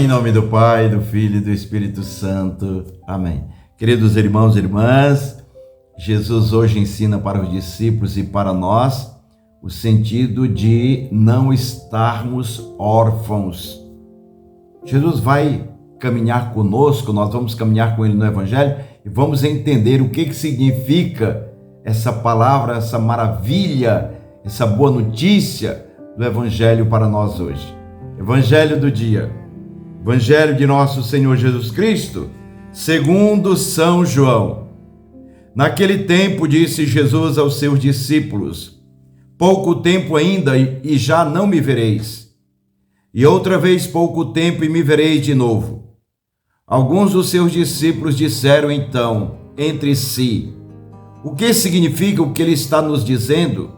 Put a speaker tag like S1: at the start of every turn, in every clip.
S1: Em nome do Pai, do Filho e do Espírito Santo. Amém. Queridos irmãos e irmãs, Jesus hoje ensina para os discípulos e para nós o sentido de não estarmos órfãos. Jesus vai caminhar conosco, nós vamos caminhar com Ele no Evangelho e vamos entender o que significa essa palavra, essa maravilha, essa boa notícia do Evangelho para nós hoje. Evangelho do dia. Evangelho de nosso Senhor Jesus Cristo, segundo São João. Naquele tempo disse Jesus aos seus discípulos: pouco tempo ainda e já não me vereis. E outra vez pouco tempo e me vereis de novo. Alguns dos seus discípulos disseram então entre si: o que significa o que ele está nos dizendo?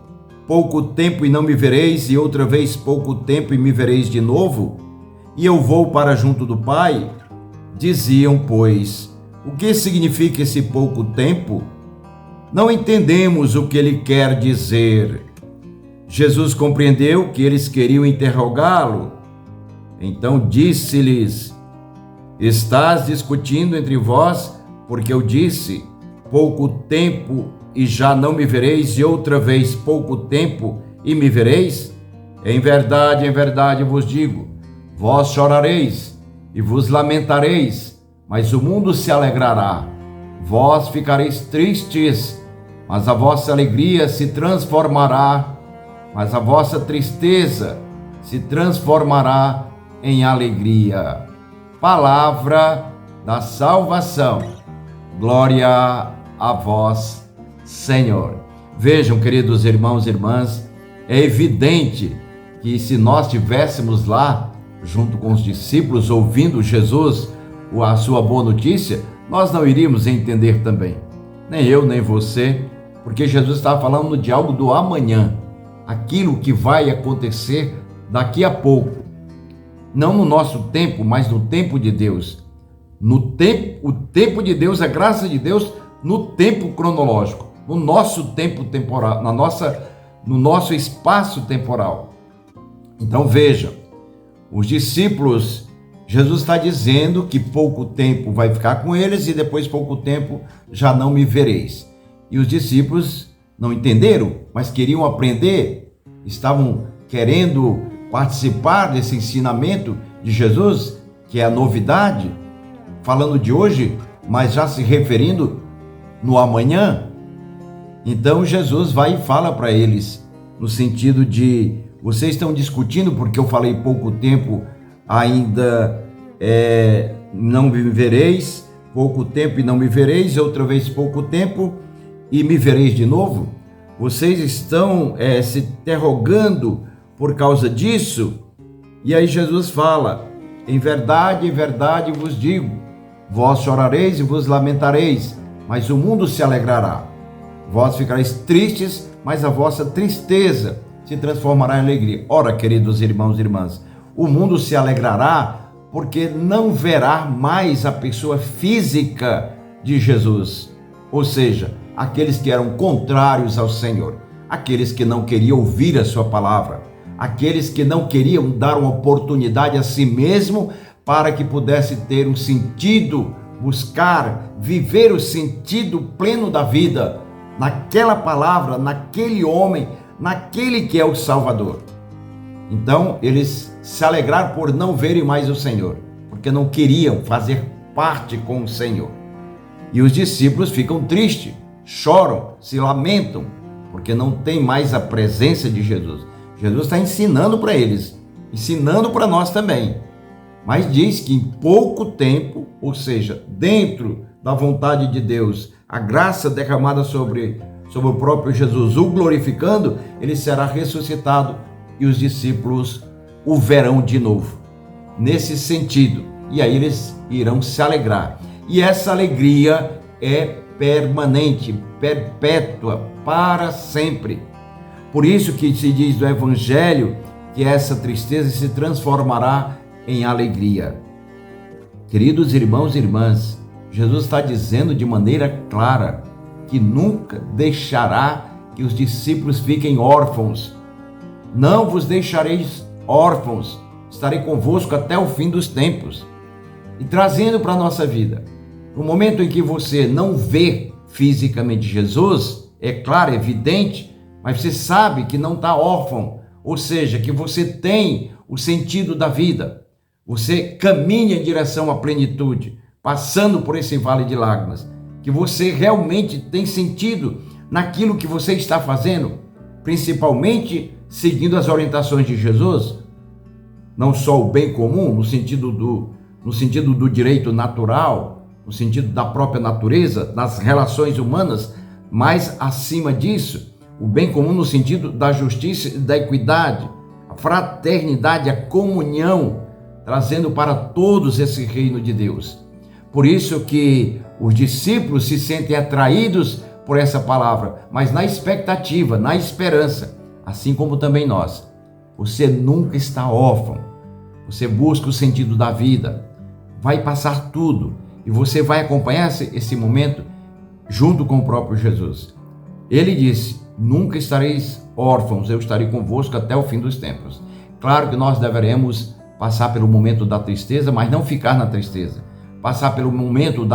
S1: Pouco tempo e não me vereis, e outra vez pouco tempo e me vereis de novo? E eu vou para junto do Pai? Diziam, pois, o que significa esse pouco tempo? Não entendemos o que ele quer dizer. Jesus compreendeu que eles queriam interrogá-lo. Então disse-lhes: estás discutindo entre vós, porque eu disse, pouco tempo e já não me vereis, e outra vez pouco tempo e me vereis? Em verdade vos digo, vós chorareis e vos lamentareis, mas o mundo se alegrará. Vós ficareis tristes, mas a vossa alegria se transformará, mas a vossa tristeza se transformará em alegria. Palavra da salvação. Glória a vós, Senhor. Vejam, queridos irmãos e irmãs, é evidente que se nós estivéssemos lá, junto com os discípulos, ouvindo Jesus, a sua boa notícia, nós não iríamos entender também. Nem eu, nem você, porque Jesus estava falando de algo do amanhã, aquilo que vai acontecer daqui a pouco. Não no nosso tempo, mas no tempo de Deus. O tempo de Deus, a graça de Deus, no tempo cronológico, no nosso tempo temporal, no nosso espaço temporal. Então vejam, os discípulos, Jesus está dizendo que pouco tempo vai ficar com eles e depois pouco tempo já não me vereis. E os discípulos não entenderam, mas queriam aprender, estavam querendo participar desse ensinamento de Jesus, que é a novidade, falando de hoje, mas já se referindo no amanhã. Então Jesus vai e fala para eles, no sentido de: vocês estão discutindo porque eu falei pouco tempo ainda não me vereis, pouco tempo e não me vereis, outra vez pouco tempo e me vereis de novo? Vocês estão se interrogando por causa disso? E aí Jesus fala: em verdade vos digo, vós chorareis e vos lamentareis, mas o mundo se alegrará. Vós ficareis tristes, mas a vossa tristeza se transformará em alegria. Ora, queridos irmãos e irmãs, o mundo se alegrará porque não verá mais a pessoa física de Jesus, ou seja, aqueles que eram contrários ao Senhor, aqueles que não queriam ouvir a sua palavra, aqueles que não queriam dar uma oportunidade a si mesmo para que pudesse ter um sentido, buscar, viver o sentido pleno da vida, naquela palavra, naquele homem, naquele que é o Salvador. Então eles se alegraram por não verem mais o Senhor, porque não queriam fazer parte com o Senhor. E os discípulos ficam tristes, choram, se lamentam, porque não tem mais a presença de Jesus. Jesus está ensinando para eles, ensinando para nós também, mas diz que em pouco tempo, ou seja, dentro da vontade de Deus, a graça derramada sobre o próprio Jesus, o glorificando, ele será ressuscitado e os discípulos o verão de novo, nesse sentido, e aí eles irão se alegrar, e essa alegria é permanente, perpétua, para sempre. Por isso que se diz do Evangelho que essa tristeza se transformará em alegria. Queridos irmãos e irmãs, Jesus está dizendo de maneira clara que nunca deixará que os discípulos fiquem órfãos. Não vos deixareis órfãos, estarei convosco até o fim dos tempos. E trazendo para a nossa vida, no momento em que você não vê fisicamente Jesus, é claro, é evidente, mas você sabe que não está órfão, ou seja, que você tem o sentido da vida. Você caminha em direção à plenitude, passando por esse vale de lágrimas, que você realmente tem sentido naquilo que você está fazendo, principalmente seguindo as orientações de Jesus, não só o bem comum, no sentido do direito natural, no sentido da própria natureza, das relações humanas, mas acima disso, o bem comum no sentido da justiça e da equidade, a fraternidade, a comunhão, trazendo para todos esse reino de Deus. Por isso que os discípulos se sentem atraídos por essa palavra, mas na expectativa, na esperança, assim como também nós. Você nunca está órfão, você busca o sentido da vida, vai passar tudo e você vai acompanhar esse momento junto com o próprio Jesus. Ele disse: nunca estareis órfãos, eu estarei convosco até o fim dos tempos. Claro que nós deveremos passar pelo momento da tristeza, mas não ficar na tristeza. Passar pelo momento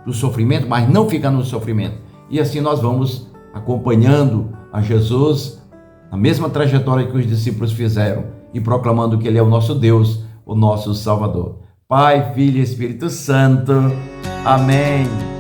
S1: do sofrimento, mas não ficar no sofrimento. E assim nós vamos acompanhando a Jesus na mesma trajetória que os discípulos fizeram e proclamando que Ele é o nosso Deus, o nosso Salvador. Pai, Filho e Espírito Santo. Amém.